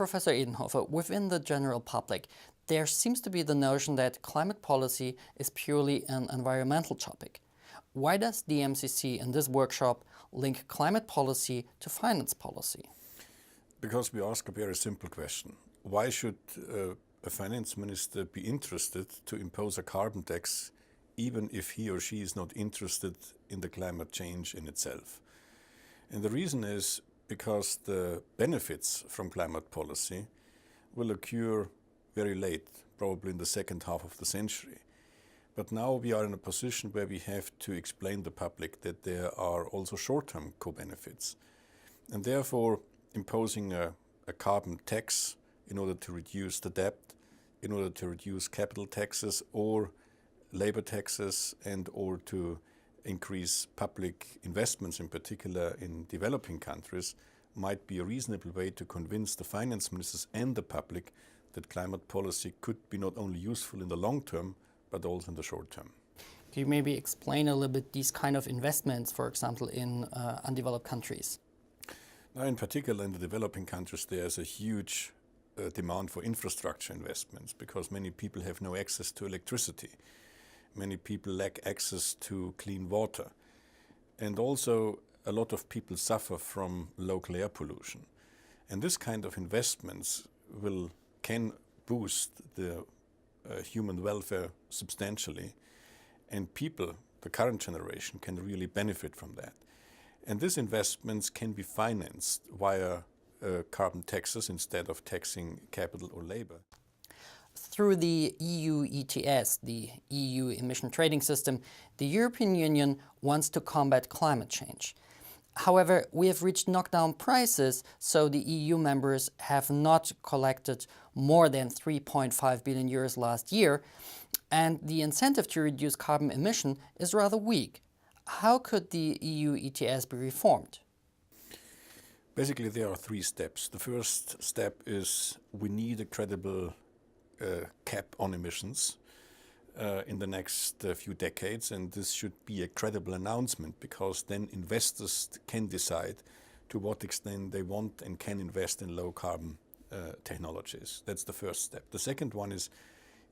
Professor Edenhofer, within the general public, there seems to be the notion that climate policy is purely an environmental topic. Why does the MCC in this workshop link climate policy to finance policy? Because we ask a very simple question. Why should a finance minister be interested to impose a carbon tax even if he or she is not interested in the climate change in itself? And the reason is because the benefits from climate policy will occur very late, probably in the second half of the century. But now we are in a position where we have to explain to the public that there are also short-term co-benefits. And therefore, imposing a carbon tax in order to reduce the debt, in order to reduce capital taxes or labor taxes, and or to increase public investments, in particular in developing countries, might be a reasonable way to convince the finance ministers and the public that climate policy could be not only useful in the long term, but also in the short term. Can you maybe explain a little bit these kind of investments, for example, in undeveloped countries? Now, in particular, in the developing countries, there's a huge demand for infrastructure investments because many people have no access to electricity. Many people lack access to clean water. And also, a lot of people suffer from local air pollution. And this kind of investments can boost the human welfare substantially, and people, the current generation, can really benefit from that. And these investments can be financed via carbon taxes instead of taxing capital or labor. Through the EU ETS, the EU emission trading system, the European Union wants to combat climate change. However, we have reached knockdown prices, so the EU members have not collected more than 3.5 billion euros last year, and the incentive to reduce carbon emission is rather weak. How could the EU ETS be reformed? Basically, there are three steps. The first step is we need a credible cap on emissions in the next few decades, and this should be a credible announcement because then investors can decide to what extent they want and can invest in low carbon technologies. That's the first step. The second one is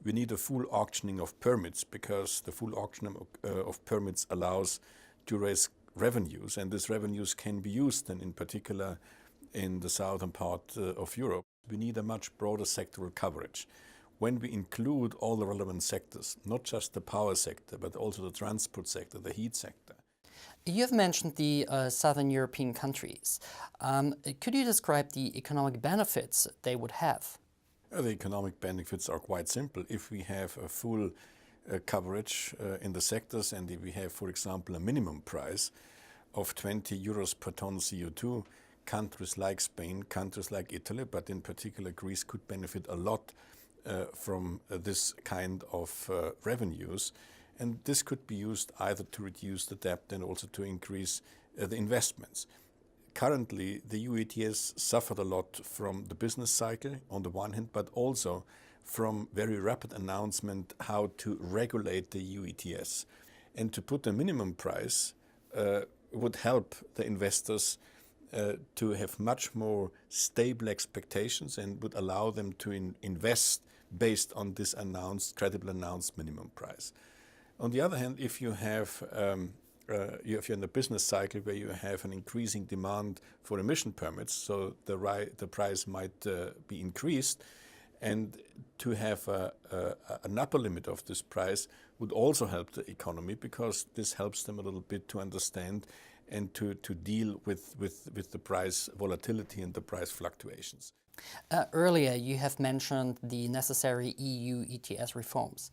we need a full auctioning of permits because the full auctioning of permits allows to raise revenues, and these revenues can be used then in particular in the southern part of Europe. We need a much broader sectoral coverage. When we include all the relevant sectors, not just the power sector, but also the transport sector, the heat sector. You have mentioned the southern European countries. Could you describe the economic benefits they would have? The economic benefits are quite simple. If we have a full coverage in the sectors, and if we have, for example, a minimum price of 20 euros per ton CO2, countries like Spain, countries like Italy, but in particular Greece, could benefit a lot from this kind of revenues. And this could be used either to reduce the debt and also to increase the investments. Currently, the EU ETS suffered a lot from the business cycle on the one hand, but also from very rapid announcement how to regulate the EU ETS. And to put a minimum price would help the investors to have much more stable expectations and would allow them to invest based on this credible announced minimum price. On the other hand, if you have if you're in a business cycle where you have an increasing demand for emission permits, so the price might be increased, and to have an upper limit of this price would also help the economy because this helps them a little bit to understand and to deal with the price volatility and the price fluctuations. Earlier, you have mentioned the necessary EU ETS reforms,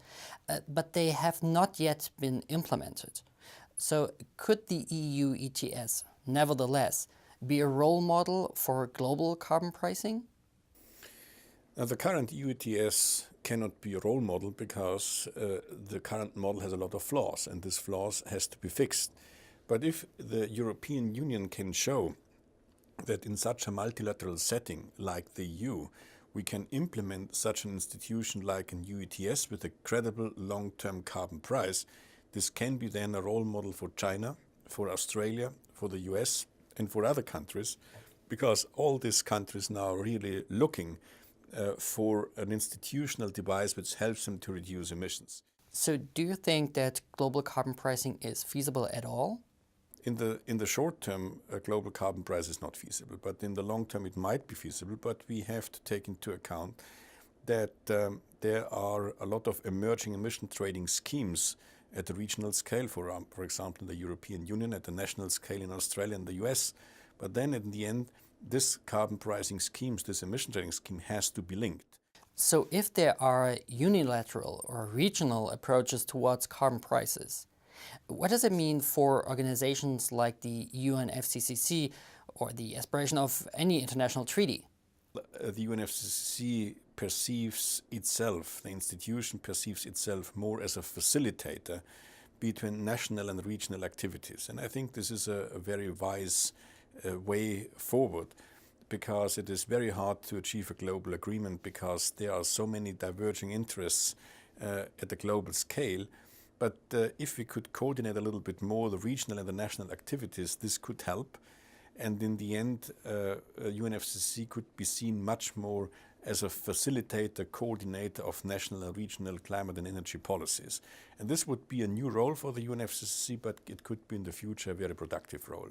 but they have not yet been implemented. So could the EU ETS, nevertheless, be a role model for global carbon pricing? Now, the current EU ETS cannot be a role model because the current model has a lot of flaws, and this flaws has to be fixed. But if the European Union can show that in such a multilateral setting like the EU, we can implement such an institution like an EU ETS with a credible long-term carbon price, this can be then a role model for China, for Australia, for the US, and for other countries because all these countries now are really looking for an institutional device which helps them to reduce emissions. So do you think that global carbon pricing is feasible at all? In the short term, a global carbon price is not feasible, but in the long term it might be feasible. But we have to take into account that there are a lot of emerging emission trading schemes at the regional scale, for example, in the European Union, at the national scale in Australia and the US. But then in the end, this carbon pricing schemes, this emission trading scheme has to be linked. So if there are unilateral or regional approaches towards carbon prices, what does it mean for organizations like the UNFCCC or the aspiration of any international treaty? The UNFCCC perceives itself, the institution perceives itself more as a facilitator between national and regional activities. And I think this is a very wise way forward, because it is very hard to achieve a global agreement because there are so many diverging interests at the global scale. But if we could coordinate a little bit more the regional and the national activities, this could help. And in the end, UNFCCC could be seen much more as a facilitator, coordinator of national and regional climate and energy policies. And this would be a new role for the UNFCCC, but it could be in the future a very productive role.